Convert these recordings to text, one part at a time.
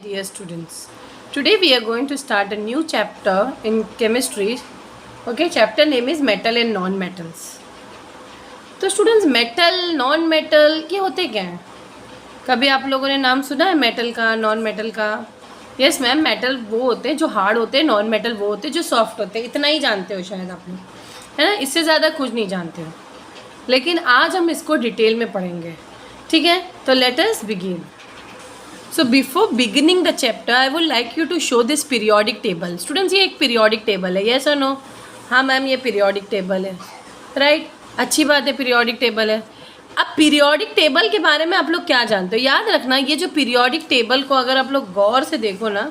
Dear students, today we are going to start a new chapter in chemistry. Okay, chapter name is metal and non-metals. तो students metal non metal ये होते क्या हैं? कभी आप लोगों ने नाम सुना है मेटल का, नॉन मेटल का? यस मैम, मेटल वो होते हैं जो हार्ड होते हैं, नॉन मेटल वो होते हैं जो सॉफ्ट होते हैं. इतना ही जानते हो शायद आप लोग, है ना? इससे ज़्यादा कुछ नहीं जानते हो. लेकिन आज हम इसको डिटेल में पढ़ेंगे, ठीक है? तो let us begin. So before beginning the chapter, I would like you to show this periodic table. Students, ये एक periodic table है, yes or no? हाँ मैम, ये periodic table है, right? अच्छी बात है, periodic table है. अब periodic table के बारे में आप लोग क्या जानते हो? याद रखना, ये जो periodic table को अगर आप लोग गौर से देखो ना,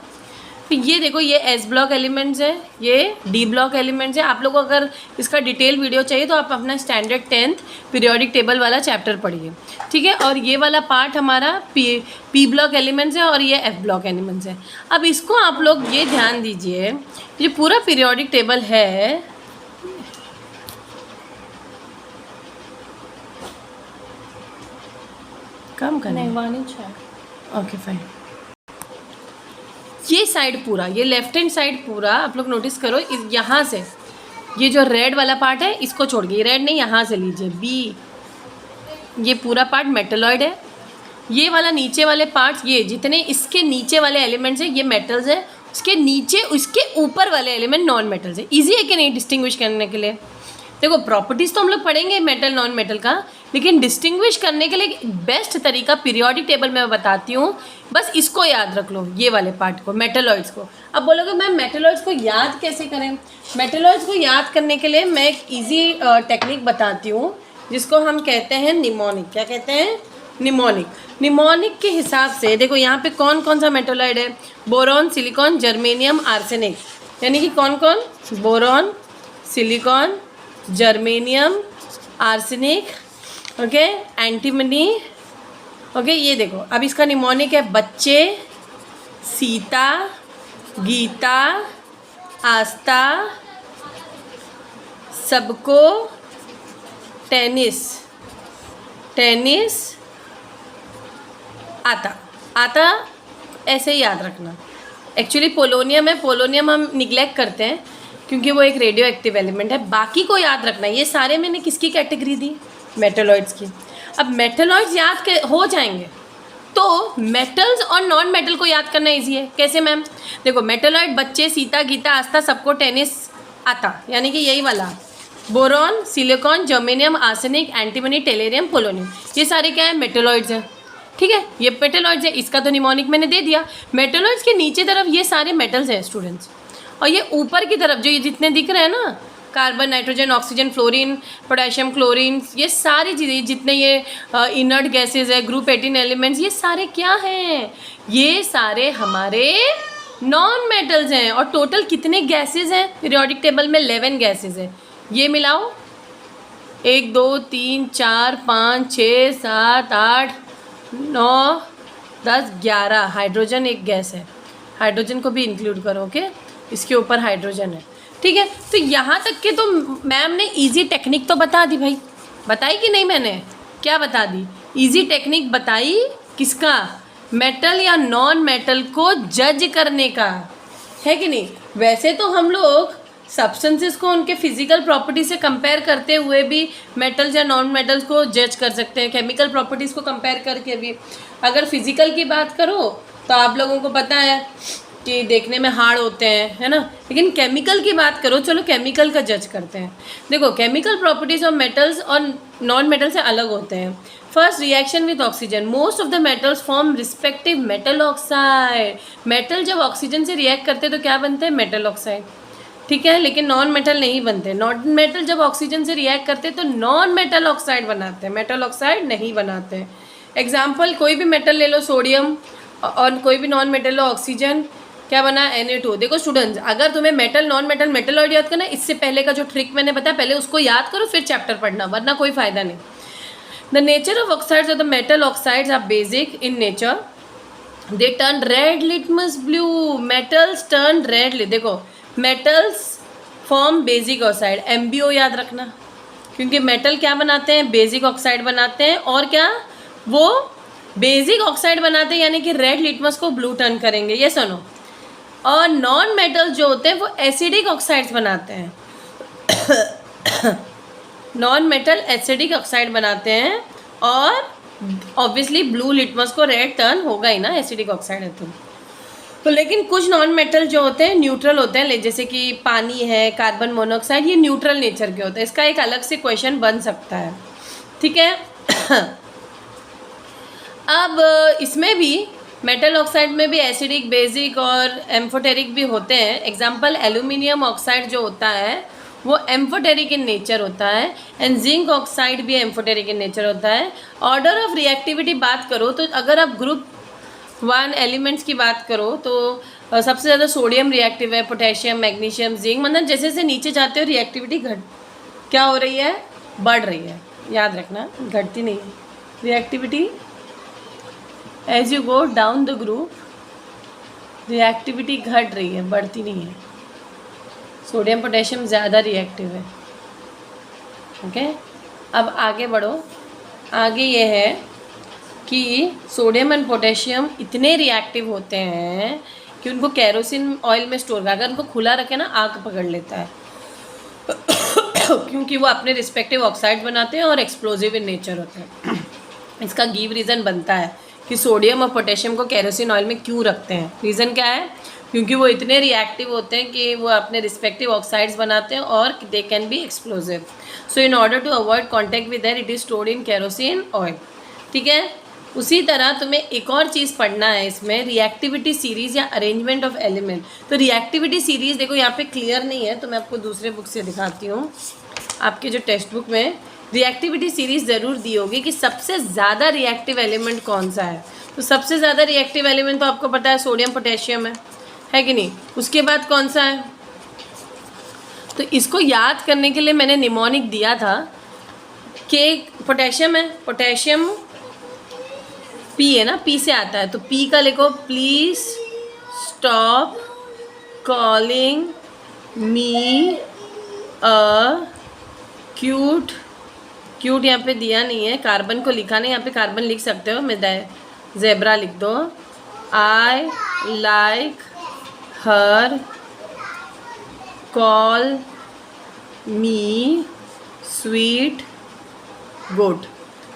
तो ये देखो, ये एस ब्लॉक एलिमेंट्स है, ये डी ब्लॉक एलिमेंट्स है. आप लोगों को अगर इसका डिटेल वीडियो चाहिए तो आप अपना स्टैंडर्ड 10th पीरियोडिक टेबल वाला चैप्टर पढ़िए, ठीक है? और ये वाला पार्ट हमारा पी ब्लॉक एलिमेंट्स है और ये एफ ब्लॉक एलिमेंट्स है. अब इसको आप लोग ये ध्यान दीजिए, ये पूरा पीरियोडिक टेबल है, कम करना, ओके फाइन. ये साइड पूरा, ये लेफ्ट हैंड साइड पूरा आप लोग नोटिस करो. यहाँ से ये जो रेड वाला पार्ट है इसको छोड़ के, रेड नहीं, यहाँ से लीजिए बी, ये पूरा पार्ट मेटलॉइड है. ये वाला नीचे वाले पार्ट्स, ये जितने इसके नीचे वाले एलिमेंट्स हैं ये मेटल्स है. उसके नीचे उसके ऊपर वाले एलिमेंट नॉन मेटल्स है. ईजी है कि नहीं डिस्टिंग्विश करने के लिए? देखो, प्रॉपर्टीज़ तो हम लोग पढ़ेंगे मेटल नॉन मेटल का, लेकिन डिस्टिंग्विश करने के लिए बेस्ट तरीका पीरियोडिक टेबल में बताती हूँ. बस इसको याद रख लो, ये वाले पार्ट को, मेटलॉइड्स को. अब बोलोगे मैम मेटलॉइड्स को याद कैसे करें? मेटलॉइड्स को याद करने के लिए मैं एक ईजी टेक्निक बताती हूँ जिसको हम कहते हैं निमोनिक. क्या कहते हैं? निमोनिक. निमोनिक के हिसाब से देखो, यहाँ पे कौन कौन सा मेटलॉइड है? Boron, silicon, germanium, arsenic. यानी कि कौन कौन? Boron, silicon, germanium, arsenic, okay, antimony, okay. ये देखो, अब इसका निमोनिक है बच्चे, सीता, गीता, आस्था, सबको, टेनिस, टेनिस, आता ऐसे ही याद रखना. एक्चुअली पोलोनियम है, पोलोनियम हम निग्लेक्ट करते हैं क्योंकि वो एक रेडियो एक्टिव एलिमेंट है. बाकी को याद रखना. ये सारे मैंने किसकी कैटेगरी दी? मेटलॉइड्स की. अब मेटलॉइड्स याद हो जाएंगे तो मेटल्स और नॉन मेटल को याद करना इजी है. कैसे मैम? देखो, मेटलॉइड बच्चे, सीता, गीता, आस्था, सबको, टेनिस, आता, यानी कि यही वाला. Boron, silicon, germanium, arsenic, antimony, टेलेरियम, polonium, ये सारे क्या है? मेटलॉइड्स हैं, ठीक है? ये मेटलॉइड्स है. इसका तो निमोनिक मैंने दे दिया. मेटलॉइड्स के नीचे तरफ ये सारे मेटल्स हैं स्टूडेंट्स, और ये ऊपर की तरफ जो ये जितने दिख रहे हैं ना, carbon, nitrogen, oxygen, fluorine, potassium, chlorine, ये सारी चीज़ें, जितने ये इनर्ट गैसेज है, ग्रुप 18 एलिमेंट्स, ये सारे क्या हैं? ये सारे हमारे नॉन मेटल्स हैं. और टोटल कितने गैसेज हैं पीरियोडिक टेबल में? 11 गैसेज है. ये मिलाओ, 1 2 3 4 5 6 7 8 9 10 11. हाइड्रोजन एक गैस है, हाइड्रोजन को भी इंक्लूड करो, ओके? इसके ऊपर हाइड्रोजन है, ठीक है? तो यहाँ तक के तो मैम ने इजी टेक्निक तो बता दी भाई. बताई कि नहीं? मैंने क्या बता दी? इजी टेक्निक बताई. किसका? मेटल या नॉन मेटल को जज करने का, है कि नहीं? वैसे तो हम लोग सब्सटेंसेस को उनके फिजिकल प्रॉपर्टी से कंपेयर करते हुए भी मेटल्स या नॉन मेटल्स को जज कर सकते हैं. केमिकल प्रॉपर्टीज़ को कंपेयर करके भी. अगर फिजिकल की बात करो तो आप लोगों को पता है कि देखने में हार्ड होते हैं, है ना? लेकिन केमिकल की बात करो, चलो केमिकल का जज करते हैं. देखो, केमिकल प्रॉपर्टीज़ ऑफ मेटल्स और नॉन मेटल से अलग होते हैं. First, reaction with oxygen. Most of the metals form respective metal oxide. Metal जब ऑक्सीजन से रिएक्ट करते हैं तो क्या बनते हैं? मेटल ऑक्साइड, ठीक है? लेकिन नॉन मेटल नहीं बनते. नॉन मेटल जब ऑक्सीजन से रिएक्ट करते हैं तो नॉन मेटल ऑक्साइड बनाते हैं, मेटल ऑक्साइड नहीं बनाते हैं. एग्जाम्पल, कोई भी मेटल ले लो, सोडियम, और कोई भी नॉन मेटल लो, ऑक्सीजन, क्या बना? Na2. देखो स्टूडेंट्स, अगर तुम्हें मेटल नॉन मेटल मेटलॉइड याद करना है, इससे पहले का जो ट्रिक मैंने बताया पहले उसको याद करो, फिर चैप्टर पढ़ना, वरना कोई फायदा नहीं. द नेचर ऑफ ऑक्साइड्स और the metal oxides are basic in nature. They turn red litmus blue. Metals turn red. देखो, metals form basic oxide. MbO याद रखना, क्योंकि मेटल क्या बनाते हैं? बेसिक ऑक्साइड बनाते हैं. और क्या? वो बेसिक ऑक्साइड बनाते हैं यानी कि रेड लिटमस को ब्लू टर्न करेंगे, ये सुनो। और नॉन मेटल जो होते हैं वो एसिडिक ऑक्साइड्स बनाते हैं। नॉन मेटल एसिडिक ऑक्साइड बनाते हैं और ऑब्वियसली ब्लू लिटमस को रेड टर्न होगा ही ना, एसिडिक ऑक्साइड है तो लेकिन कुछ नॉन मेटल जो होते हैं न्यूट्रल होते हैं, जैसे कि पानी है, कार्बन मोनोऑक्साइड, ये न्यूट्रल नेचर के होते हैं। इसका एक अलग से क्वेश्चन बन सकता है, ठीक है। अब इसमें भी मेटल ऑक्साइड में भी एसिडिक, बेसिक और एम्फोटेरिक भी होते हैं। एग्जाम्पल एल्यूमिनियम ऑक्साइड जो होता है वो एम्फोटेरिक इन नेचर होता है एंड जिंक ऑक्साइड भी एम्फोटेरिक इन नेचर होता है। ऑर्डर ऑफ रिएक्टिविटी बात करो तो अगर आप ग्रुप 1 एलिमेंट्स की बात करो तो सबसे ज़्यादा सोडियम रिएक्टिव है, पोटेशियम, मैग्नीशियम, जिंक। मतलब जैसे जैसे नीचे जाते हो रिएक्टिविटी क्या हो रही है, बढ़ रही है। याद रखना, घटती नहीं है reactivity. As you go down the group reactivity घट रही है, बढ़ती नहीं है। सोडियम पोटेशियम ज़्यादा रिएक्टिव है, ओके। अब आगे बढ़ो। आगे ये है कि सोडियम एंड पोटेशियम इतने रिएक्टिव होते हैं कि उनको केरोसिन ऑयल में स्टोर कर, अगर उनको खुला रखे ना आग पकड़ लेता है। क्योंकि वो अपने रिस्पेक्टिव ऑक्साइड बनाते हैं और एक्सप्लोजिव इन नेचर होते हैं। इसका गिव रीज़न बनता है कि सोडियम और पोटेशियम को केरोसिन ऑयल में क्यों रखते हैं। रीज़न क्या है, क्योंकि वो इतने रिएक्टिव होते हैं कि वो अपने रिस्पेक्टिव ऑक्साइड्स बनाते हैं और they can be explosive. So in order to avoid contact with air it is stored in kerosene oil, ठीक है। उसी तरह तुम्हें एक और चीज़ पढ़ना है इसमें, रिएक्टिविटी सीरीज़ या अरेंजमेंट ऑफ एलिमेंट। तो रिएक्टिविटी सीरीज़ देखो यहाँ पे क्लियर नहीं है तो मैं आपको दूसरे बुक से दिखाती हूँ। आपके जो टेक्स्ट बुक में रिएक्टिविटी सीरीज़ ज़रूर दी होगी कि सबसे ज़्यादा रिएक्टिव एलिमेंट कौन सा है। तो सबसे ज़्यादा रिएक्टिव एलिमेंट तो आपको पता है सोडियम पोटेशियम है कि नहीं। उसके बाद कौन सा है, तो इसको याद करने के लिए मैंने निमोनिक दिया था कि पोटेशियम है, पोटेशियम पी है ना, पी से आता है। तो पी का लिखो, please stop calling me a cute. Cute यहाँ पे दिया नहीं है, कार्बन को लिखा नहीं, यहाँ पे कार्बन लिख सकते हो, मैं ज़ेब्रा लिख दो। I like her, call me sweet good.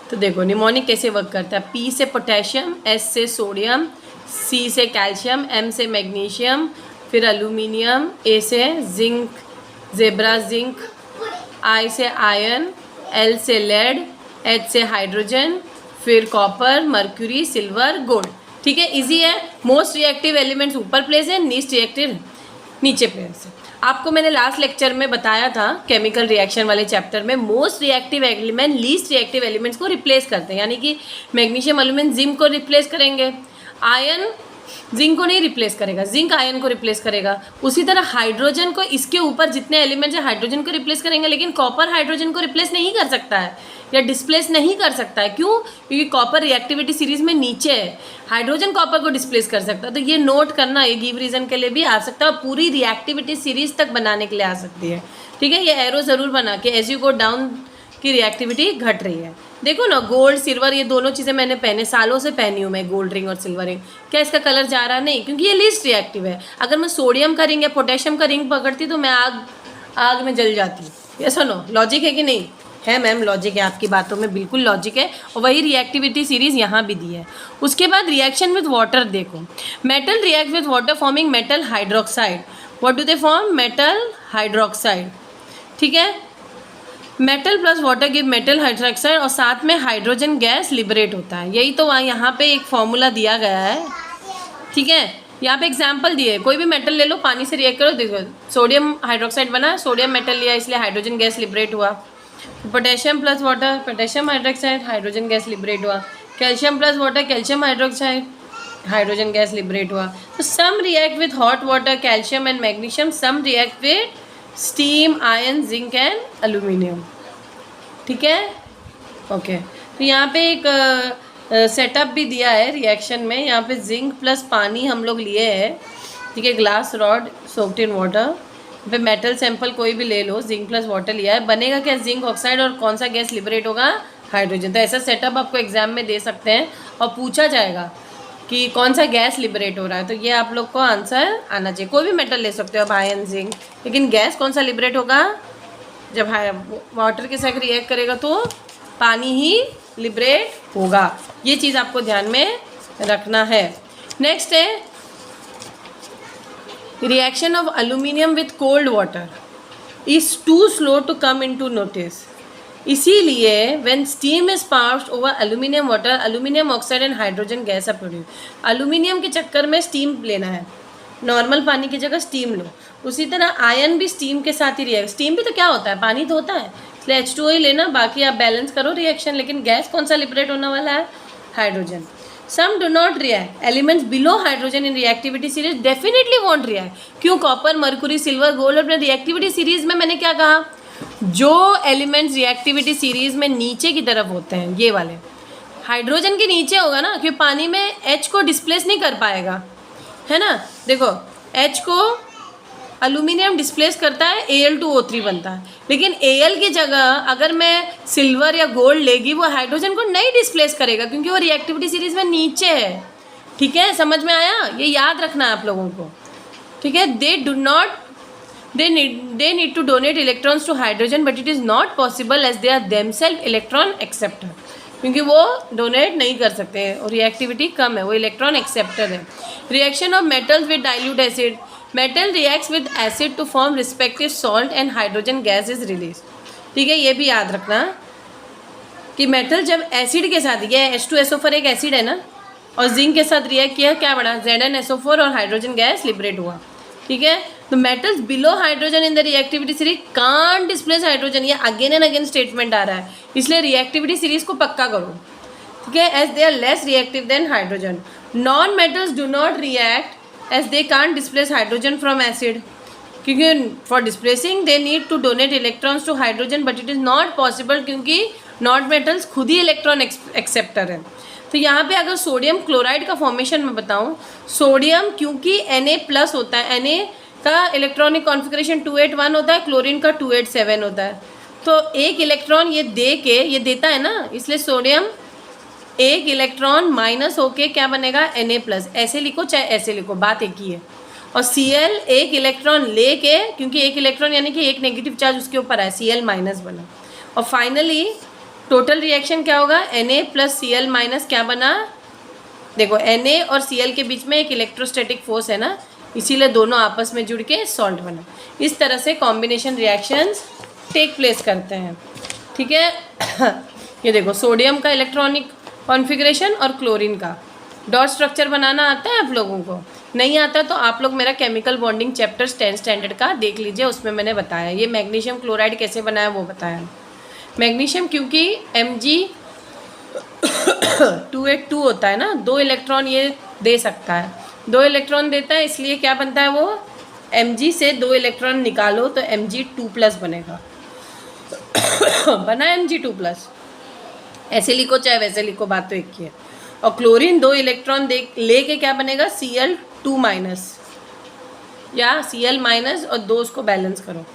तो देखो निमोनिक कैसे वर्क करता है। पी से पोटेशियम, एस से सोडियम, सी से कैल्शियम, एम से मैग्नीशियम, फिर एल्यूमिनियम, ए से जिंक, ज़ेब्रा जिंक, आई से आयरन, एल से लेड, एच से हाइड्रोजन, फिर कॉपर, मर्क्यूरी, सिल्वर, गोल्ड, ठीक है। इजी है। मोस्ट रिएक्टिव एलिमेंट्स ऊपर प्लेस है, लीस्ट रिएक्टिव नीचे प्लेस है। आपको मैंने लास्ट लेक्चर में बताया था केमिकल रिएक्शन वाले चैप्टर में, most reactive element least reactive elements को रिप्लेस करते हैं, यानी कि मैग्नीशियम एल्यूमिनियम जिंक को रिप्लेस करेंगे, आयरन जिंक को नहीं रिप्लेस करेगा, जिंक आयरन को रिप्लेस करेगा। उसी तरह हाइड्रोजन को, इसके ऊपर जितने एलिमेंट्स हैं हाइड्रोजन को रिप्लेस करेंगे, लेकिन कॉपर हाइड्रोजन को रिप्लेस नहीं कर सकता है या डिस्प्लेस नहीं कर सकता है। क्यों? क्योंकि कॉपर रिएक्टिविटी सीरीज में नीचे है, हाइड्रोजन कॉपर को डिस्प्लेस कर सकता है। तो ये नोट करना, ये गिव रीजन के लिए भी आ सकता है और पूरी रिएक्टिविटी सीरीज तक बनाने के लिए आ सकती है, ठीक है। ये एरो ज़रूर बना के एज यू गो डाउन की रिएक्टिविटी घट रही है। देखो ना, गोल्ड सिल्वर ये दोनों चीज़ें मैंने पहने, सालों से पहनी हूँ मैं, गोल्ड रिंग और सिल्वर रिंग। क्या इसका कलर जा रहा? नहीं, क्योंकि ये लीस्ट रिएक्टिव है। अगर मैं सोडियम का रिंग या पोटेशियम का रिंग पकड़ती तो मैं आग में जल जाती। ये सुनो, लॉजिक है कि नहीं है मैम? लॉजिक है, आपकी बातों में बिल्कुल लॉजिक है। और वही रिएक्टिविटी सीरीज यहाँ भी दी है। उसके बाद रिएक्शन विद वाटर देखो, metal react with water forming metal hydroxide. What do they form? Metal hydroxide, ठीक है। Metal plus water give metal hydroxide और साथ में हाइड्रोजन गैस लिबरेट होता है। यही तो यहाँ पे एक फॉर्मूला दिया गया है, ठीक है। यहाँ पे एग्जाम्पल दिए, कोई भी मेटल ले लो, पानी से रिएक्ट करो, देखो सोडियम हाइड्रोक्साइड बना, सोडियम मेटल लिया इसलिए हाइड्रोजन गैस लिबरेट हुआ। Potassium plus water, potassium hydroxide, hydrogen gas liberate हुआ। Calcium plus water, calcium hydroxide, hydrogen gas liberate हुआ। तो some react with hot water, calcium and magnesium, some react with steam, iron, zinc and aluminium, ठीक है। Okay, तो यहाँ पे एक setup भी दिया है रिएक्शन में। यहाँ पे जिंक प्लस पानी हम लोग लिए हैं, ठीक है, glass rod soaked in water. पे मेटल सैंपल कोई भी ले लो, जिंक प्लस वाटर लिया है, बनेगा क्या? जिंक ऑक्साइड और कौन सा गैस लिबरेट होगा? हाइड्रोजन। तो ऐसा सेटअप आपको एग्जाम में दे सकते हैं और पूछा जाएगा कि कौन सा गैस लिबरेट हो रहा है, तो ये आप लोग को आंसर आना चाहिए। कोई भी मेटल ले सकते हो आप, आयरन, जिंक, लेकिन गैस कौन सा लिबरेट होगा? जब वाटर के साथ रिएक्ट करेगा तो पानी ही लिबरेट होगा। ये चीज़ आपको ध्यान में रखना है। नेक्स्ट है reaction of aluminium with cold water is too slow to come into notice. इसीलिए when steam is passed over aluminium water, aluminium oxide and hydrogen gas are produce. Aluminium के चक्कर में स्टीम लेना है, नॉर्मल पानी की जगह स्टीम लो। उसी तरह आयन भी स्टीम के साथ ही रिएक्ट, स्टीम भी तो क्या होता है, पानी तो होता है, इसलिए H2O ही लेना, बाकी आप बैलेंस करो रिएक्शन। लेकिन गैस कौन सा लिबरेट होने वाला है? Hydrogen. Some do not react, elements below hydrogen in reactivity series definitely won't react. क्यों? Copper, mercury, silver, gold. और रिएक्टिविटी सीरीज में मैंने क्या कहा, जो एलिमेंट्स रिएक्टिविटी सीरीज में नीचे की तरफ होते हैं, ये वाले हाइड्रोजन के नीचे होगा ना, क्योंकि पानी में H को डिस्प्लेस नहीं कर पाएगा, है ना। देखो H को एल्यूमिनियम डिस्प्लेस करता है, Al2O3 बनता है, लेकिन Al की जगह अगर मैं सिल्वर या गोल्ड लेगी, वो हाइड्रोजन को नहीं डिस्प्लेस करेगा क्योंकि वो रिएक्टिविटी सीरीज में नीचे है। ठीक है, समझ में आया? ये याद रखना है आप लोगों को। ठीक है, they need to donate electrons to hydrogen but it is not possible as they are themselves electron acceptor, क्योंकि वो डोनेट नहीं कर सकते हैं और रिएक्टिविटी कम है, वो इलेक्ट्रॉन एक्सेप्टर है। Reaction of metals with dilute acid, metal reacts with acid to form respective salt and hydrogen gas is release. ठीक है, ये भी याद रखना कि मेटल जब एसिड के साथ, ये H2SO4 एक एसिड है ना, और जिंक के साथ रिएक्ट किया, क्या बना? ZnSO4 और हाइड्रोजन गैस लिबरेट हुआ। ठीक है, तो metals below hydrogen in the reactivity series can't displace hydrogen, ये अगेन एंड अगेन स्टेटमेंट आ रहा है, इसलिए रिएक्टिविटी सीरीज को पक्का करो। ठीक है, as they are less reactive than hydrogen. Non metals do not react as they can't displace hydrogen from acid, क्योंकि for displacing they need to donate electrons to hydrogen but it is not possible, क्योंकि non metals खुद ही electron acceptor है। तो यहाँ पे अगर sodium chloride का फॉर्मेशन मैं बताऊँ, सोडियम क्योंकि Na+ होता है, Na का इलेक्ट्रॉनिक कॉन्फिगरेशन 281 होता है, क्लोरीन का 287 होता है, तो एक इलेक्ट्रॉन ये ये देता है ना, इसलिए सोडियम एक इलेक्ट्रॉन माइनस होके क्या बनेगा? Na+। ऐसे लिखो चाहे ऐसे लिखो, बात एक ही है। और Cl एक इलेक्ट्रॉन लेके, क्योंकि एक इलेक्ट्रॉन यानी कि एक नेगेटिव चार्ज उसके ऊपर है, Cl- बना। और फाइनली टोटल रिएक्शन क्या होगा? Na + Cl- क्या बना? देखो Na और Cl के बीच में एक इलेक्ट्रोस्टैटिक फोर्स है ना, इसीलिए दोनों आपस में जुड़ के सॉल्ट बना। इस तरह से कॉम्बिनेशन रिएक्शंस टेक प्लेस करते हैं। ठीक है, ये देखो सोडियम का इलेक्ट्रॉनिक कॉन्फ़िगरेशन और क्लोरीन का डॉट स्ट्रक्चर बनाना आता है आप लोगों को? नहीं आता तो आप लोग मेरा केमिकल बॉन्डिंग चैप्टर 10 स्टैंडर्ड का देख लीजिए, उसमें मैंने बताया। ये मैग्नीशियम क्लोराइड कैसे बनाया वो बताया। मैग्नीशियम क्योंकि Mg282 होता है ना, 2 इलेक्ट्रॉन ये दे सकता है, 2 इलेक्ट्रॉन देता है, इसलिए क्या बनता है वो? Mg से 2 इलेक्ट्रॉन निकालो तो Mg2+ बनेगा। बना Mg2+, ऐसे लिखो चाहे वैसे लिखो, बात तो एक ही है। और क्लोरीन 2 इलेक्ट्रॉन लेके क्या बनेगा? Cl2- या Cl- और 2 उसको बैलेंस करो।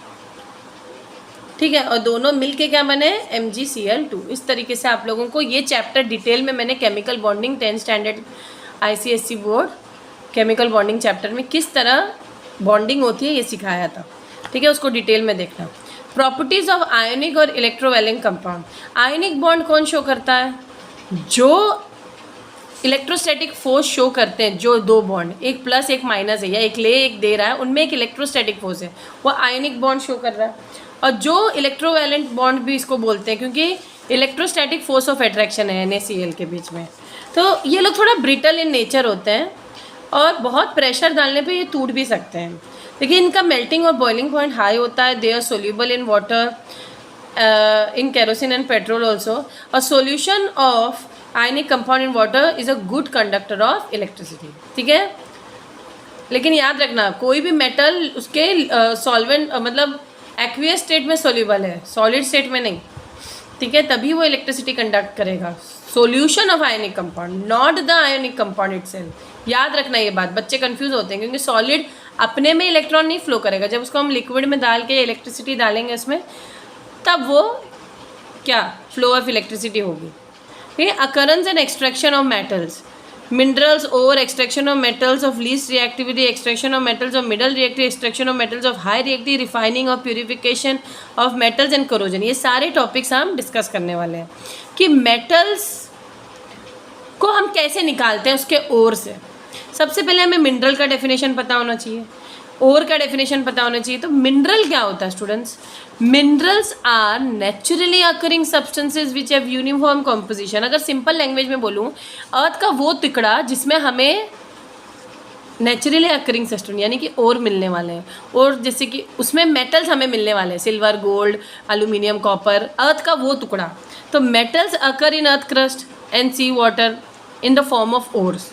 ठीक है, और दोनों मिलके क्या बने? MgCl2। इस तरीके से आप लोगों को ये चैप्टर डिटेल में मैंने chemical bonding 10 standard ICSE board chemical bonding chapter में किस तरह बॉन्डिंग होती है ये सिखाया था। ठीक है, उसको डिटेल में देखना। प्रॉपर्टीज़ ऑफ आयोनिक और इलेक्ट्रोवैलेंट कंपाउंड। आयोनिक बॉन्ड कौन शो करता है? जो इलेक्ट्रोस्टैटिक फोर्स शो करते हैं, जो 2 बॉन्ड, एक प्लस एक माइनस है, या एक ले एक दे रहा है, उनमें एक इलेक्ट्रोस्टैटिक फोर्स है, वो आयोनिक बॉन्ड शो कर रहा है। और जो इलेक्ट्रोवैलेंट बॉन्ड भी इसको बोलते हैं, क्योंकि इलेक्ट्रोस्टैटिक फोर्स ऑफ अट्रैक्शन है NaCl के बीच में। तो ये लोग थोड़ा ब्रिटल इन नेचर होते हैं और बहुत प्रेशर डालने पे ये टूट भी सकते हैं, लेकिन इनका मेल्टिंग और बॉइलिंग पॉइंट हाई होता है। They are soluble in water, in kerosene and petrol also. A solution of ionic compound in water is a good conductor of electricity. ठीक है, लेकिन याद रखना कोई भी मेटल उसके सॉल्वेंट मतलब एक्वियस स्टेट में सोल्यूबल है, सॉलिड स्टेट में नहीं। ठीक है, तभी वो इलेक्ट्रिसिटी कंडक्ट करेगा। Solution of ionic compound, not the ionic compound itself. याद रखना ये बात, बच्चे कंफ्यूज होते हैं, क्योंकि सॉलिड अपने में इलेक्ट्रॉन नहीं फ्लो करेगा, जब उसको हम लिक्विड में डाल के इलेक्ट्रिसिटी डालेंगे उसमें, तब वो क्या फ्लो ऑफ इलेक्ट्रिसिटी होगी। ठीक है, occurrence and extraction of metals, minerals ore, extraction of metals of least reactivity, extraction of metals of middle reactive, extraction of metals of high reactive, refining of purification of metals and corrosion। ये सारे topics हम discuss करने वाले हैं कि metals को हम कैसे निकालते हैं उसके ओर से। सबसे पहले हमें मिनरल का डेफिनेशन पता होना चाहिए, ओर का डेफिनेशन पता होना चाहिए। तो मिनरल क्या होता है students? Minerals are naturally occurring substances which have uniform composition. अगर सिंपल लैंग्वेज में बोलूँ, अर्थ का वो टुकड़ा जिसमें हमें नेचुरली अकरिंग सब्सटेंस यानी कि ओर मिलने वाले हैं, और जैसे कि उसमें मेटल्स हमें मिलने वाले हैं, silver, gold, aluminium, copper, earth का वो टुकड़ा। तो metals occur in earth crust and sea water in the form of ores.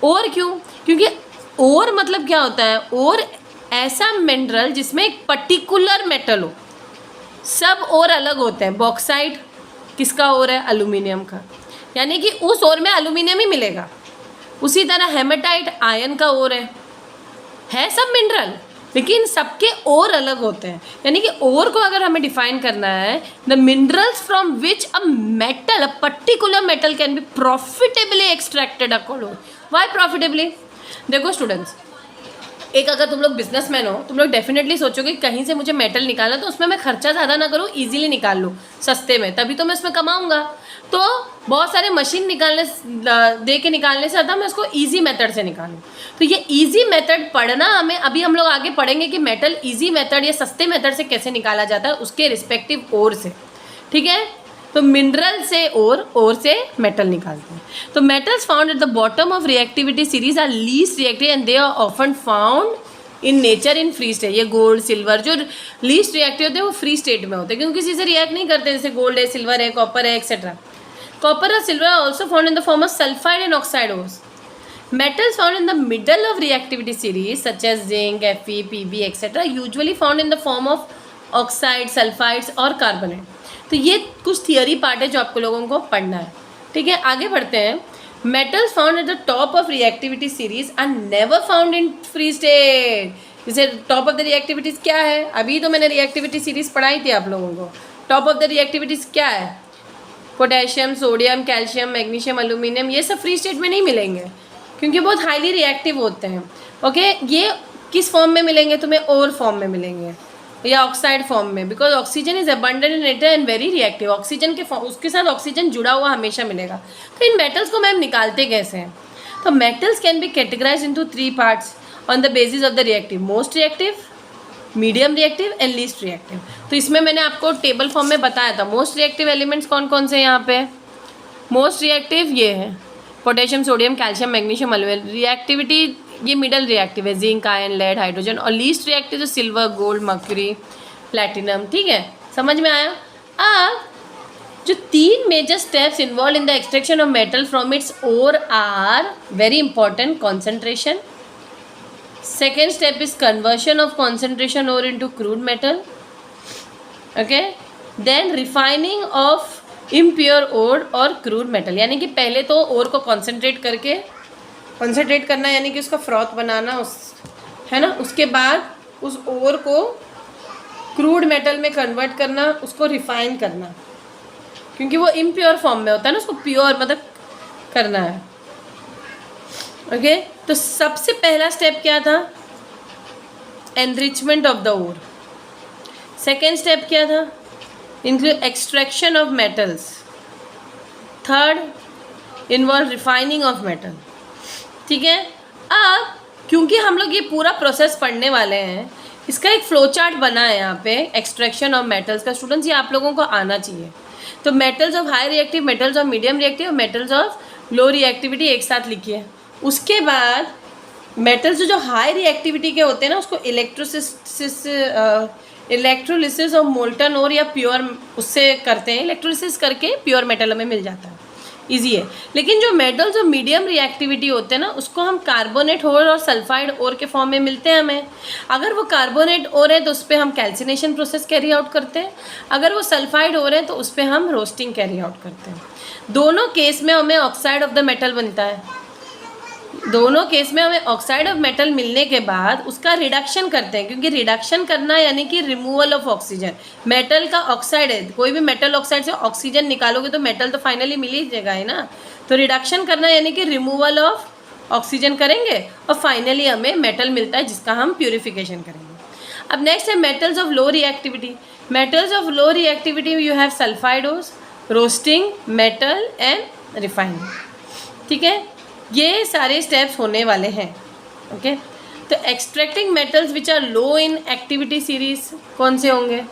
और क्यों? क्योंकि ओर मतलब क्या होता है? ओर ऐसा मिनरल जिसमें एक पर्टिकुलर मेटल हो। सब और अलग होते हैं। बॉक्साइट किसका और है? एल्यूमिनियम का, यानी कि उस ओर में एल्यूमिनियम ही मिलेगा। उसी तरह हेमेटाइट आयरन का और है सब मिनरल, लेकिन सबके और अलग होते हैं। यानी कि और को अगर हमें डिफाइन करना है, the minerals from which a metal, a particular metal can be profitably extracted according. Why profitably? देखो स्टूडेंट्स, एक अगर तुम लोग बिजनेसमैन हो, तुम लोग डेफिनेटली सोचोगे कहीं से मुझे मेटल निकालना, तो उसमें मैं खर्चा ज़्यादा ना करूँ, इजीली निकाल लूँ सस्ते में, तभी तो मैं उसमें कमाऊँगा। तो बहुत सारे मशीन निकालने दे के निकालने से ज़्यादा मैं उसको ईजी मेथड से निकालूँ। तो ये ईजी मेथड पढ़ना हमें, अभी हम लोग आगे पढ़ेंगे कि मेटल ईजी मेथड या सस्ते मेथड से कैसे निकाला जाता है, उसके रिस्पेक्टिव ओर से। ठीक है, तो मिनरल से और से मेटल निकालते हैं। तो metals found at the bottom of reactivity series are least reactive and they are often found in nature in free state. ये गोल्ड, सिल्वर जो लीस्ट रिएक्टिव होते हैं वो फ्री स्टेट में होते हैं, क्योंकि किसी से रिएक्ट नहीं करते, जैसे गोल्ड है, सिल्वर है, कॉपर है, एक्सेट्रा। कॉपर और silver are also found in the form of sulphide and oxide ores. Metals found in the middle of reactivity series such as zinc, Fe, Pb, etc. usually found in the form of oxide, sulfides और carbonate। तो ये कुछ theory part है जो आपको लोगों को पढ़ना है। ठीक है, आगे बढ़ते हैं। Metals found at the top of reactivity series are never found in free state। जैसे टॉप ऑफ द रिएक्टिविटीज़ क्या है? अभी तो मैंने रिएक्टिविटी सीरीज पढ़ाई थी आप लोगों को। टॉप ऑफ द रिएक्टिविटीज़ क्या है? Potassium, sodium, calcium, magnesium, aluminium, ये सब फ्री स्टेट में नहीं मिलेंगे क्योंकि बहुत हाईली रिएक्टिव होते हैं। ओके, ये किस फॉर्म में मिलेंगे तुम्हें? और फॉर्म में मिलेंगे या ऑक्साइड फॉर्म में, because oxygen is abundant in nature and very reactive. Oxygen के उसके साथ ऑक्सीजन जुड़ा हुआ हमेशा मिलेगा। तो इन मेटल्स को मैम निकालते कैसे हैं? तो metals can be categorize into 3 parts on the basis of the reactive, most reactive, medium reactive and least reactive. तो इसमें मैंने आपको टेबल फॉर्म में बताया था मोस्ट रिएक्टिव एलिमेंट्स कौन कौन से हैं। यहाँ पे मोस्ट रिएक्टिव ये है potassium, sodium, calcium, magnesium, aluminium. Reactivity ये मिडल रिएक्टिव है, जिंक, आयरन, लेड, हाइड्रोजन। और लीस्ट रिएक्टिव जो सिल्वर, गोल्ड, मर्क्यूरी, प्लैटिनम। ठीक है, समझ में आया? अब जो 3 major steps involve in the extraction of metal from its ore are very important. Concentration, second step is conversion of concentration ore into crude metal. Okay, then refining of impure ore और crude metal. यानी कि पहले तो ओर को concentrate करना यानी कि उसका फ्रॉथ बनाना, है ना। उसके बाद उस ओर को क्रूड मेटल में कन्वर्ट करना, उसको रिफाइन करना, क्योंकि वो इम्प्योर फॉर्म में होता है ना, उसको प्योर मतलब करना है। ओके, तो सबसे पहला स्टेप क्या था? Enrichment of the ore. Second step क्या था? include extraction of metals। Third involve refining of metal. ठीक है, अब क्योंकि हम लोग ये पूरा प्रोसेस पढ़ने वाले हैं, इसका एक फ्लो चार्ट बना है यहाँ पे एक्सट्रैक्शन ऑफ मेटल्स का। स्टूडेंट्स ये आप लोगों को आना चाहिए। तो metals of high reactive, metals of medium reactive और मेटल्स ऑफ लो रिएक्टिविटी एक साथ लिखिए। उसके बाद मेटल्स जो हाई रिएक्टिविटी के होते हैं ना, उसको इलेक्ट्रोलिसिस और मोल्टन और या प्योर उससे करते हैं। इलेक्ट्रोलिसिस करके प्योर मेटल हमें मिल जाता है, इजी है। लेकिन जो मेटल्स जो मीडियम रिएक्टिविटी होते हैं ना, उसको हम कार्बोनेट ओर और सल्फाइड ओर के फॉर्म में मिलते हैं हमें। अगर वो कार्बोनेट ओर है तो उस पर हम कैल्सिनेशन प्रोसेस कैरी आउट करते हैं। अगर वो सल्फाइड ओर है तो उस पर हम रोस्टिंग कैरी आउट करते हैं। दोनों केस में हमें ऑक्साइड ऑफ द मेटल बनता है। दोनों केस में हमें ऑक्साइड ऑफ मेटल मिलने के बाद उसका रिडक्शन करते हैं, क्योंकि रिडक्शन करना यानी कि रिमूवल ऑफ ऑक्सीजन। मेटल का ऑक्साइड है, कोई भी मेटल ऑक्साइड से ऑक्सीजन निकालोगे तो मेटल तो फाइनली मिल ही जाएगा है ना। तो रिडक्शन करना यानी कि रिमूवल ऑफ ऑक्सीजन करेंगे और फाइनली हमें मेटल मिलता है जिसका हम प्यूरिफिकेशन करेंगे। अब नेक्स्ट है metals of low reactivity. Metals of low reactivity you have sulphide ores, roasting, metal and refining. ठीक है, ये सारे स्टेप्स होने वाले हैं। ओके, तो extracting metals which are low in activity series कौन से होंगे?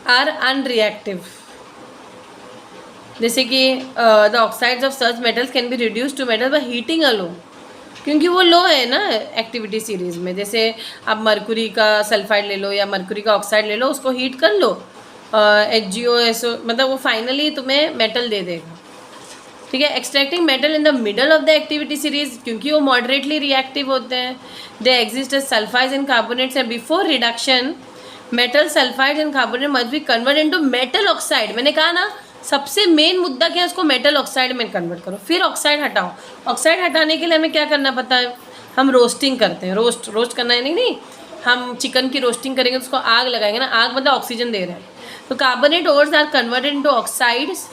आर अनरिएक्टिव, जैसे कि the oxides of such metals can be reduce to metal by heating alone, क्योंकि वो लो है ना एक्टिविटी सीरीज में। जैसे आप मरकुरी का सल्फाइड ले लो या मरकुरी का ऑक्साइड ले लो, उसको हीट कर लो, HgOSO, मतलब वो फाइनली तुम्हें मेटल दे देगा। ठीक है, extracting metal in the middle of the activity series, क्योंकि वो मॉडरेटली रिएक्टिव होते हैं। They exist as sulphides and carbonates and before reduction metal sulphide and carbonate must be convert into metal oxide. मैंने कहा ना सबसे मेन मुद्दा क्या है, उसको मेटल ऑक्साइड में कन्वर्ट करो, फिर ऑक्साइड हटाओ। ऑक्साइड हटाने के लिए हमें क्या करना पता है, हम रोस्टिंग करते हैं। रोस्ट करना है नहीं, हम चिकन की रोस्टिंग करेंगे तो उसको आग लगाएंगे ना, आग मतलब ऑक्सीजन दे रहे हैं। तो carbonate ores are converted into oxides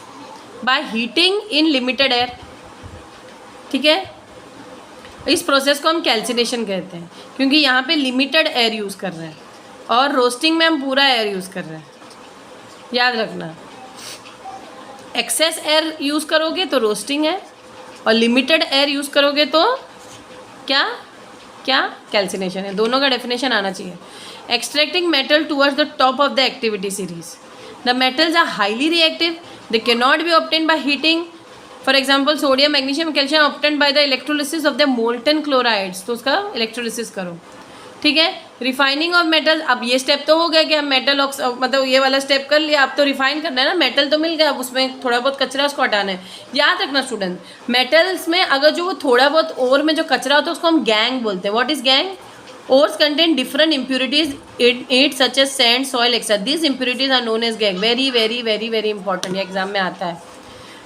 by heating in limited air. ठीक है, इस प्रोसेस को हम कैल्सिनेशन कहते हैं, क्योंकि यहाँ पे लिमिटेड एयर यूज़ कर रहे हैं और रोस्टिंग में हम पूरा एयर यूज़ कर रहे हैं। याद रखना, एक्सेस एयर यूज़ करोगे तो रोस्टिंग है और लिमिटेड एयर यूज़ करोगे तो क्या कैल्सिनेशन है। दोनों का डेफिनेशन आना चाहिए। Extracting metal towards the top of the activity series. The metals are highly reactive, they cannot be obtained by heating. For example, sodium, magnesium, calcium obtained by the electrolysis of the molten chlorides. तो उसका electrolysis करो। ठीक है, refining of metal. अब ये step तो हो गया कि हम मेटल मतलब ये वाला स्टेप कर लिया, अब तो रिफाइन करना है ना। मेटल तो मिल गया, अब उसमें थोड़ा बहुत कचरा उसको हटाना है। याद रखना स्टूडेंट, मेटल्स में अगर जो वो थोड़ा बहुत ओर में जो कचरा होता है उसको हम गैंग बोलते हैं। What is gang? Ores contain different impurities in it such as sand, soil, etc. These impurities are known as gangue. very important, ये एग्जाम में आता है।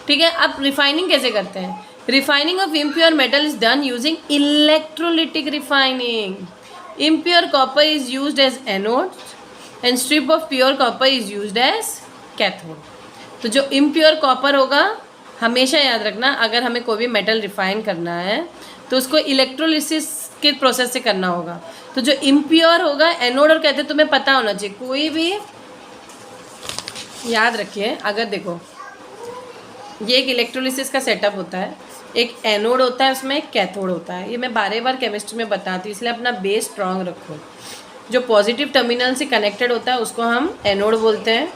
ठीक है, अब रिफाइनिंग कैसे करते हैं? Refining of impure metal is done using electrolytic refining. Impure copper is used as anode and strip of pure copper is used as cathode. तो जो इम्प्योर कॉपर होगा, हमेशा याद रखना, अगर हमें कोई भी मेटल रिफाइन करना है तो उसको इलेक्ट्रोलिसिस के प्रोसेस से करना होगा। तो जो इम्प्योर होगा, एनोड और कहते तुम्हें पता होना चाहिए। कोई भी याद रखिए, अगर देखो ये एक इलेक्ट्रोलिसिस का सेटअप होता है, एक एनोड होता है, उसमें एक कैथोड होता है। ये मैं बार केमिस्ट्री में बताती हूँ, इसलिए अपना बेस स्ट्रांग रखो। जो पॉजिटिव टर्मिनल से कनेक्टेड होता है उसको हम एनोड बोलते हैं।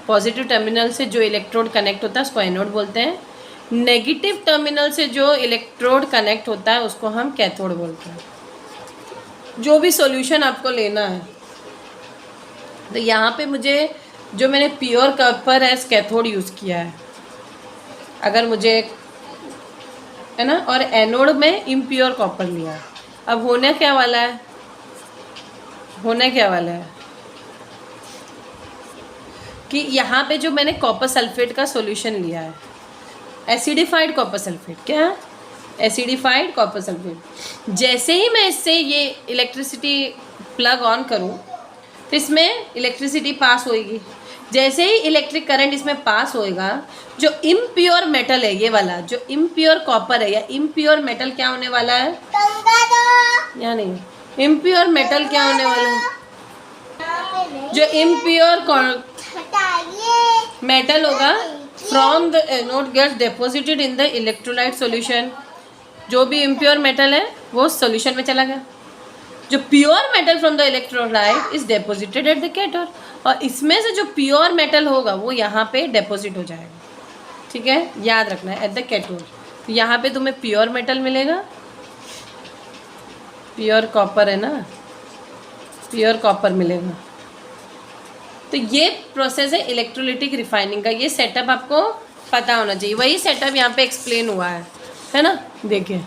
पॉजिटिव टर्मिनल से जो इलेक्ट्रोड कनेक्ट होता है उसको एनोड बोलते हैं। नेगेटिव टर्मिनल से जो इलेक्ट्रोड कनेक्ट होता है उसको हम कैथोड बोलते हैं। जो भी सॉल्यूशन आपको लेना है, तो यहाँ पे मुझे जो मैंने pure copper as cathode use किया है, अगर मुझे है ना, और एनोड में इम्प्योर कॉपर लिया। अब होने क्या वाला है, कि यहाँ पे जो मैंने कॉपर सल्फेट का सॉल्यूशन लिया है, एसिडिफाइड कॉपर सल्फेट, क्या एसिडिफाइड कॉपर सल्फेट। जैसे ही मैं इससे ये इलेक्ट्रिसिटी प्लग ऑन करूँ तो इसमें इलेक्ट्रिसिटी पास होएगी। जैसे ही इलेक्ट्रिक करंट इसमें पास होएगा, जो इम्प्योर मेटल है, ये वाला जो इम्प्योर कॉपर है या इम्प्योर मेटल क्या होने वाला है, या नहीं, इम्प्योर मेटल क्या होने वाला है, जो इम्प्योर मेटल होगा from the anode gets deposited in the electrolyte solution. जो भी इम्प्योर मेटल है वो सॉल्यूशन में चला गया। जो pure metal from the electrolyte is deposited at the cathode, और इसमें से जो प्योर मेटल होगा वो यहाँ पे डेपोजिट हो जाएगा। ठीक है, याद रखना है, एट द कैथोड। तो यहाँ पे तुम्हें प्योर मेटल मिलेगा, प्योर कॉपर है ना, प्योर कॉपर मिलेगा। तो ये प्रोसेस है इलेक्ट्रोलिटिक रिफाइनिंग का। ये सेटअप आपको पता होना चाहिए। वही सेटअप यहाँ पे एक्सप्लेन हुआ है ना। देखिए,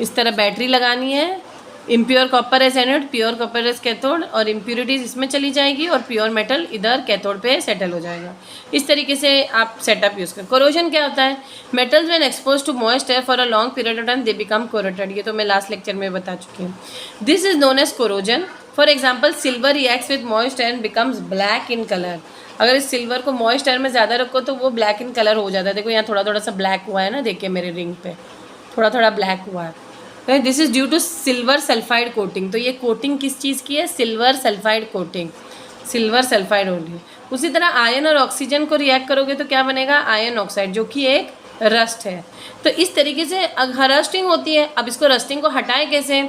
इस तरह बैटरी लगानी है, impure copper as anode, pure copper as cathode, और इम्प्योरिटीज इसमें चली जाएगी और प्योर मेटल इधर कैथोड पे सेटल हो जाएगा। इस तरीके से आप सेटअप यूज़ करें। कोरोजन क्या होता है? Metals when expose to moist air for a long period of time they become corroded. ये तो मैं लास्ट लेक्चर में बता चुकी हूँ। This is known as corrosion. For example silver reacts with moist air and becomes black in colour. अगर इस silver को मॉइस्ट एयर में ज़्यादा रखो तो वो ब्लैक इन कलर हो जाता है। देखो यहाँ थोड़ा थोड़ा सा ब्लैक हुआ है ना, देखिए मेरे रिंग पे थोड़ा थोड़ा ब्लैक हुआ है। This is due to silver sulphide coating. तो ये कोटिंग किस चीज़ की है? Silver sulphide coating, silver sulphide होगी। उसी तरह आयन और ऑक्सीजन को रिएक्ट करोगे तो क्या बनेगा? आयन ऑक्साइड, जो कि एक रस्ट है। तो इस तरीके से रस्टिंग होती है। अब इसको रस्टिंग को हटाएं कैसे?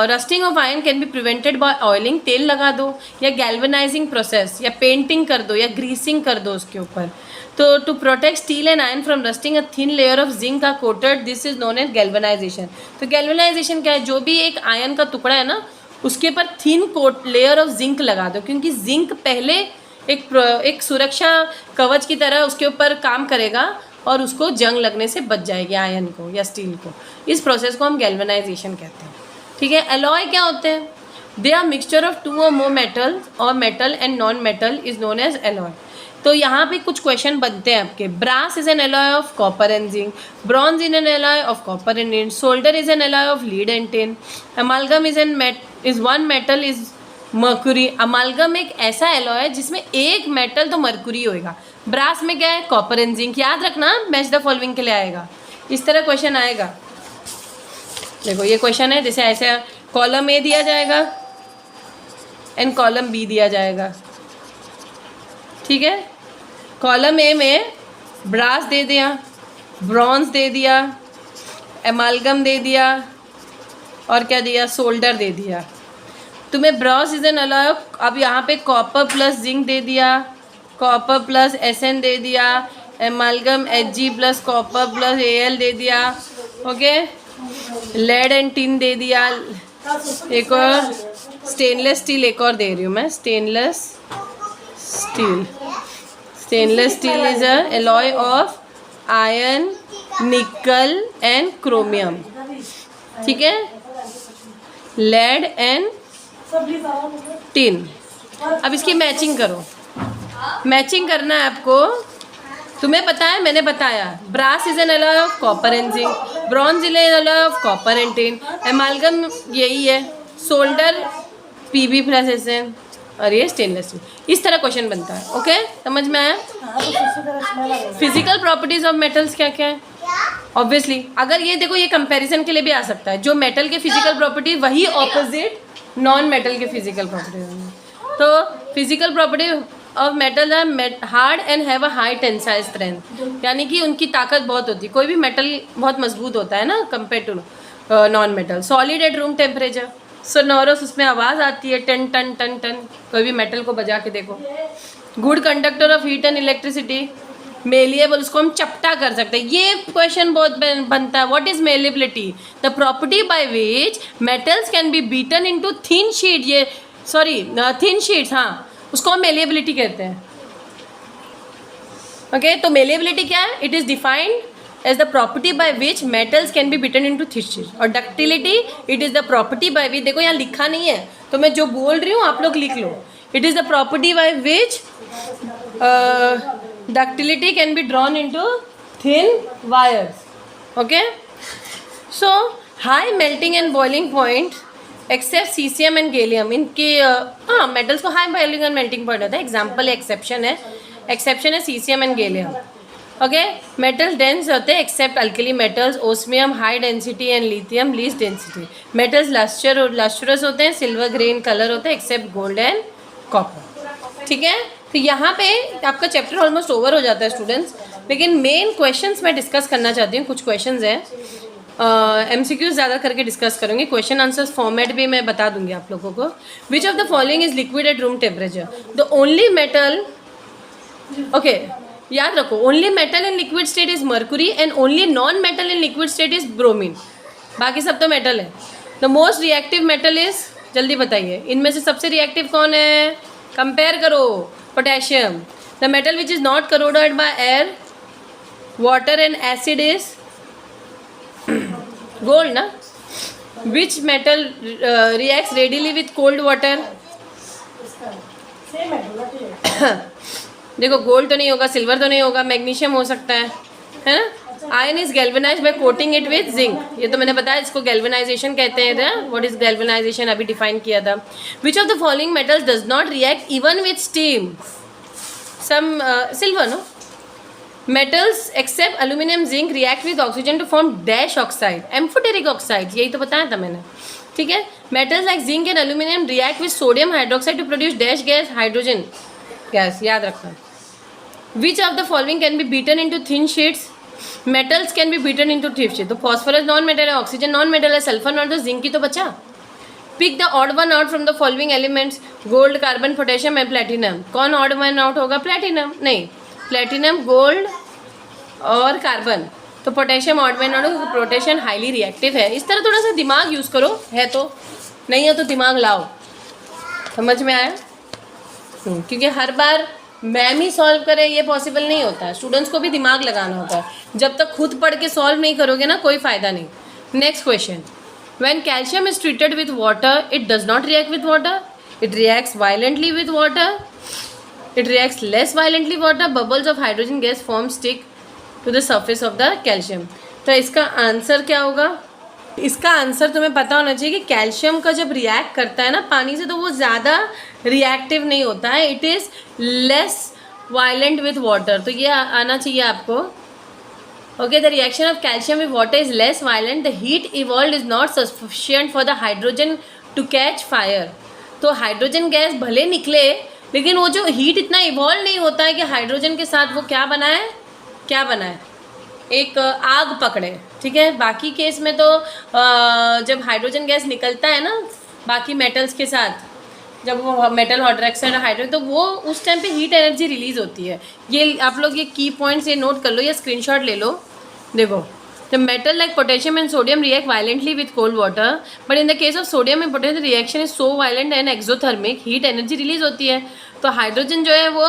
Rusting of ion can be prevented by oiling, तेल लगा दो, या गैल्वेनाइजिंग प्रोसेस, या पेंटिंग कर दो, या ग्रीसिंग कर दो उसके ऊपर। तो to protect steel and iron from rusting a thin layer of zinc are coated, this is known as galvanization. तो गैल्वेनाइजेशन क्या है? जो भी एक आयन का टुकड़ा है ना, उसके ऊपर thin coat layer of zinc लगा दो, क्योंकि जिंक पहले एक सुरक्षा कवच की तरह उसके ऊपर काम करेगा और उसको जंग लगने से बच जाएगी आयन को या स्टील को। इस प्रोसेस को हम गैल्वेनाइजेशन कहते हैं। ठीक है। एलॉय क्या होते हैं? They are mixture of two और मोर मेटल, और metal and non metal is known as alloy. तो यहाँ पे कुछ क्वेश्चन बनते हैं आपके। Brass is an alloy of copper and zinc, bronze is an alloy of copper and tin, solder is an alloy of lead and tin, amalgam is one metal is mercury. Amalgam एक ऐसा alloy है जिसमें एक metal तो mercury होएगा। Brass में क्या है? Copper and zinc. याद रखना, मैच द फॉलोइंग के लिए आएगा, इस तरह क्वेश्चन आएगा। देखो ये क्वेश्चन है, जैसे ऐसे कॉलम ए दिया जाएगा एंड कॉलम बी दिया जाएगा। ठीक है। कॉलम ए में ब्रास दे दिया, ब्रॉन्ज दे दिया, एमालगम दे दिया, और क्या दिया? सोल्डर दे दिया। तुम्हें ब्रॉस इज एन एलॉय, अब यहाँ पे कॉपर प्लस जिंक दे दिया, कॉपर प्लस एसएन दे दिया, एमालगम Hg plus copper plus Al दे दिया। ओके। लेड एंड टिन दे दिया। एक और स्टेनलेस स्टील एक और दे रही हूँ मैं, stainless steel. Stainless steel is a alloy of iron, nickel and chromium. ठीक है। Lead and tin. अब इसकी मैचिंग करो। मैचिंग करना है आपको। तुम्हें पता है, मैंने बताया, brass is an alloy of copper and zinc, bronze is an alloy of copper and tin, amalgam यही है, सोल्डर Pb प्लस एसएन, और ये स्टेनलेस स्टील। इस तरह क्वेश्चन बनता है। ओके, समझ में आया? फिजिकल प्रॉपर्टीज ऑफ मेटल्स क्या क्या है? ऑब्वियसली अगर ये देखो, ये कंपैरिजन के लिए भी आ सकता है। जो मेटल के फिजिकल प्रॉपर्टी वही ऑपोजिट नॉन मेटल के फिजिकल प्रॉपर्टी होंगे। तो physical property of metal are hard and have a high tensile strength, यानी कि उनकी ताकत बहुत होती है। कोई भी मेटल बहुत मजबूत होता है ना compare to non metal. Solid at room temperature, sonorous, उसमें आवाज़ आती है टन टन टन टन। कोई भी मेटल को बजा के देखो। Good conductor of heat and electricity, malleable, उसको हम चपटा कर सकते हैं। ये क्वेश्चन बहुत बनता है। What is malleability? The property by which metals can be beaten into thin sheet, ये सॉरी थिन शीट्स, हाँ, उसको हम मेलिएबिलिटी कहते हैं। ओके, तो मेलिएबिलिटी क्या है? It is defined as the property by which metals can be beaten into thin sheets। और ductility, it is the property by which, देखो यहाँ लिखा नहीं है तो मैं जो बोल रही हूँ आप लोग लिख लो। it is the property by which ductility can be drawn into thin wires। okay, so high melting and boiling point except cesium and gallium, इनके हाँ metals को high boiling and melting point होता है। example exception है cesium and gallium। Okay, metals dense होते हैं except alkali metals, osmium high density and lithium least density. Metals lustrous होते हैं, सिल्वर ग्रीन कलर होते हैं एक्सेप्ट गोल्ड एंड कॉपर। ठीक है, तो यहाँ पे आपका चैप्टर ऑलमोस्ट ओवर हो जाता है स्टूडेंट्स, लेकिन मेन क्वेश्चंस मैं डिस्कस करना चाहती हूँ। कुछ क्वेश्चंस हैं, MCQs ज़्यादा करके डिस्कस करूँगी। क्वेश्चन आंसर्स फॉर्मेट भी मैं बता दूँगी आप लोगों को। विच of the following is liquid at room temperature? The only metal, okay याद रखो, only metal in liquid state is mercury and only non metal in liquid state is bromine. बाकी सब तो मेटल है। The most reactive metal is, जल्दी बताइए, इनमें से सबसे रिएक्टिव कौन है? कंपेयर करो। Potassium. The metal which is not corroded by air, water and acid is gold ना। Which metal reacts readily with cold water? देखो गोल्ड तो नहीं होगा, सिल्वर तो नहीं होगा, मैग्नीशियम हो सकता है ना। Iron is galvanized by coating it with zinc, ये तो मैंने बताया, इसको गैल्वेनाइजेशन कहते हैं। व्हाट इज गैल्वेनाइजेशन अभी डिफाइन किया था। Which of the following metals does not react even with steam? Some silver, no. Metals except aluminium zinc react with oxygen to form dash oxide, amphoteric oxide, यही तो बताया था मैंने, ठीक है। Metals like zinc and aluminium react with sodium hydroxide to produce dash gas, hydrogen gas, याद रखना। Which of the following can be beaten into thin sheets? Metals can be beaten into thin sheet, तो phosphorus non metal है, oxygen non metal है, sulphur non, तो zinc की तो बचा। Pick the odd one out from the following elements, gold, carbon, potassium and platinum. कौन odd one out होगा? Platinum नहीं, प्लेटिनम, गोल्ड और कार्बन। तो potassium odd one out, potassium highly reactive है। इस तरह थोड़ा सा दिमाग यूज़ करो, है तो, नहीं है तो दिमाग लाओ। समझ में आया? क्योंकि हर बार मैम ही सॉल्व करें ये पॉसिबल नहीं होता, स्टूडेंट्स को भी दिमाग लगाना होता है। जब तक खुद पढ़ के सॉल्व नहीं करोगे ना, कोई फ़ायदा नहीं। Next question, when calcium is treated with water it does not react with water, it reacts violently with water, it reacts less violently water, bubbles of hydrogen gas form stick to the surface of the calcium. तो इसका answer क्या होगा? इसका answer तुम्हें पता होना चाहिए कि कैल्शियम का जब रिएक्ट करता है ना पानी से, तो वो ज़्यादा रिएक्टिव नहीं होता है, it is less violent with water. तो ये आना चाहिए आपको। Okay, the reaction of calcium with water is less violent, the heat evolve is not sufficient for the hydrogen to catch fire. तो हाइड्रोजन गैस भले निकले, लेकिन वो जो हीट इतना इवॉल्व नहीं होता है कि हाइड्रोजन के साथ वो क्या बनाए, क्या बनाए, एक आग पकड़े, ठीक है। बाकी केस में तो जब हाइड्रोजन गैस निकलता है ना बाकी मेटल्स के साथ, जब वो मेटल हाइड्रोक्साइड हाइड्रोजन, तो वो उस टाइम पे हीट एनर्जी रिलीज होती है। ये आप लोग ये की पॉइंट्स ये नोट कर लो या स्क्रीनशॉट ले लो। देखो, the metal like potassium and sodium react violently with cold water, but in the case of sodium and potassium reaction is so violent and exothermic, heat energy release होती है। तो hydrogen जो है वो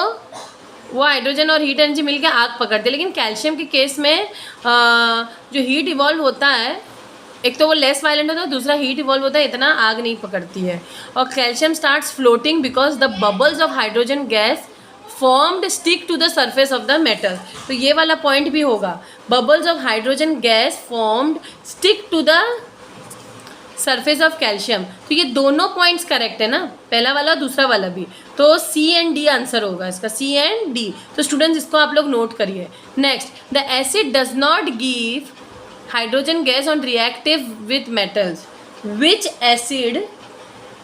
हाइड्रोजन और heat energy मिलकर आग पकड़ते हैं। लेकिन कैल्शियम के केस में जो हीट इवॉल्व होता है, एक तो वो लेस वायलेंट होता है, दूसरा हीट इवॉल्व होता है, इतना आग नहीं पकड़ती है। और calcium starts floating because the bubbles of hydrogen gas formed stick to the surface of the metal. तो ये वाला पॉइंट भी होगा, bubbles of hydrogen gas formed stick to the surface of calcium. तो ये दोनों पॉइंट्स करेक्ट है ना, पहला वाला दूसरा वाला भी। तो सी एंड डी आंसर होगा इसका, सी एंड डी। तो स्टूडेंट्स इसको आप लोग नोट करिए। Next, the acid does not give hydrogen gas on reactive with metals. Which acid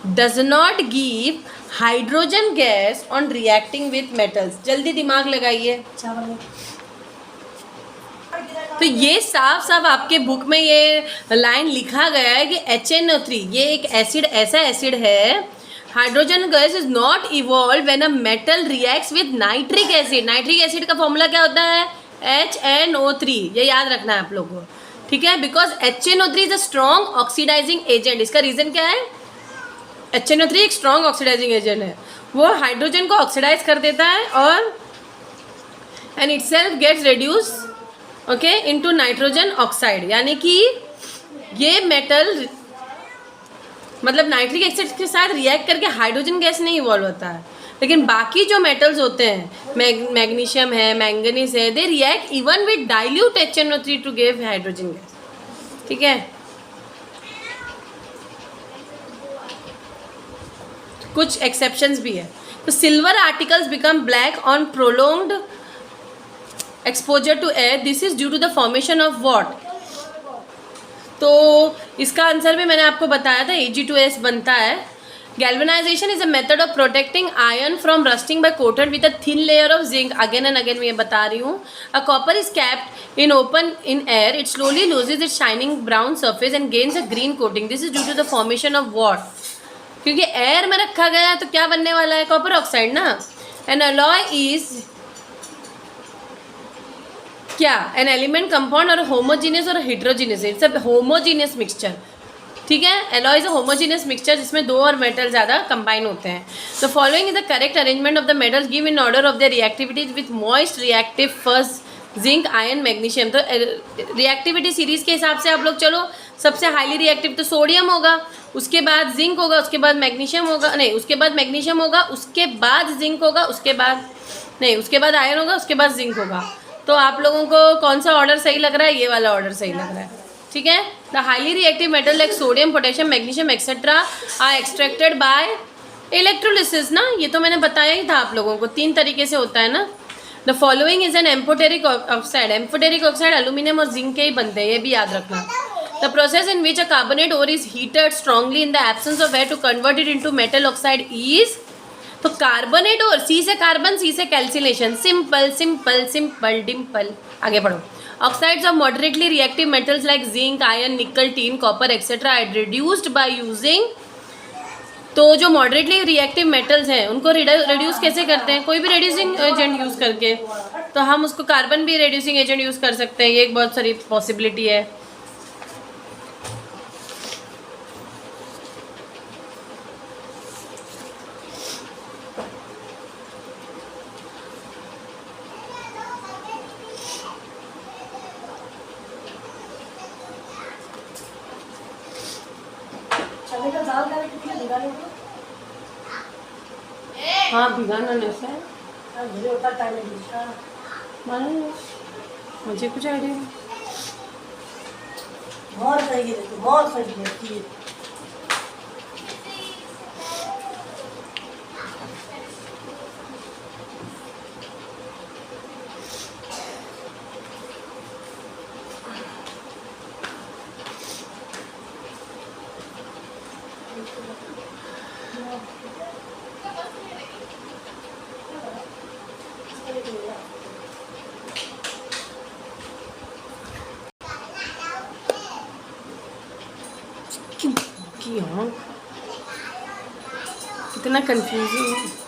does not give hydrogen gas on reacting with metals? जल्दी दिमाग लगाइए। तो ये साफ साफ आपके बुक में ये लाइन लिखा गया है कि HNO3 ये एक एसिड, ऐसा एसिड है, hydrogen gas is not evolve when a metal reacts with nitric acid. Nitric acid का फॉर्मूला क्या होता है? HNO3, ये याद रखना है आप लोगों को, ठीक है। Because HNO3 is a strong oxidising agent. इसका रीजन क्या है? HNO3 एक स्ट्रॉन्ग ऑक्सीडाइजिंग एजेंट है, वो हाइड्रोजन को ऑक्सीडाइज कर देता है और and itself gets reduce okay into nitrogen oxide. यानी कि ये मेटल मतलब नाइट्रिक एसिड के साथ रिएक्ट करके हाइड्रोजन गैस नहीं इवॉल्व होता है, लेकिन बाकी जो मेटल्स होते हैं, मैग्नीशियम है, मैंगनीज है, they react even with dilute HNO3 to give hydrogen gas, ठीक है। कुछ एक्सेप्शंस भी है। तो silver articles become black on prolonged exposure to air, this is due to the formation of what? तो इसका आंसर भी मैंने आपको बताया था, Ag2S बनता है। Galvanization is a method of protecting iron from rusting by coated with a thin layer of zinc. Again and again मैं ये बता रही हूँ। A copper is kept in open in air, it slowly loses it shining brown surface and gains a green coating, this is due to the formation of what? क्योंकि air में रखा गया है तो क्या बनने वाला है? कॉपर ऑक्साइड ना। एन अलॉय इज क्या? एन एलिमेंट कंपाउंड और होमोजीनियस और heterogeneous, it's a homogeneous mixture, ठीक है। Alloy is a homogeneous mixture जिसमें दो और मेटल ज़्यादा कंबाइन होते हैं। The following is the correct arrangement of the metals give in order of the reactivities with moist reactive first zinc, iron, magnesium. तो reactivity series के हिसाब से आप लोग चलो, सबसे हाईली रिएक्टिव तो सोडियम होगा, उसके बाद जिंक होगा, उसके बाद मैग्नीशियम होगा, नहीं उसके बाद मैग्नीशियम होगा, उसके बाद जिंक होगा, उसके बाद नहीं उसके बाद आयरन होगा, उसके बाद जिंक होगा। तो आप लोगों को कौन सा ऑर्डर सही लग रहा है? ये वाला ऑर्डर सही लग रहा है, ठीक है। The highly reactive metal like sodium, potassium, magnesium etcetera are extracted by electrolysis ना, ये तो मैंने बताया ही था आप लोगों को, 3 तरीके से होता है ना। The following is an amphoteric oxide, amphoteric oxide aluminium और जिंक के ही बनते हैं, ये भी याद रखना। The process in which a carbonate ore is heated strongly in the absence of air to convert it into metal oxide is, तो कार्बोनेट और सी से कार्बन, सी से calcination, simple simple simple dimple. आगे पढ़ो। Oxides of moderately reactive metals like zinc, iron, nickel, tin, copper etcetera are reduced by using, तो जो moderately reactive metals हैं उनको रिड्यूस कैसे करते हैं? कोई भी रिड्यूसिंग एजेंट यूज़ करके। तो हम उसको कार्बन भी रिड्यूसिंग एजेंट यूज़ कर सकते हैं, ये एक बहुत सारी पॉसिबिलिटी है। हाँ भिगाना ऐसा है, मुझे कुछ आइडिया नहीं। बहुत सही है, बहुत सही है। कितना कंफ्यूजिंग है।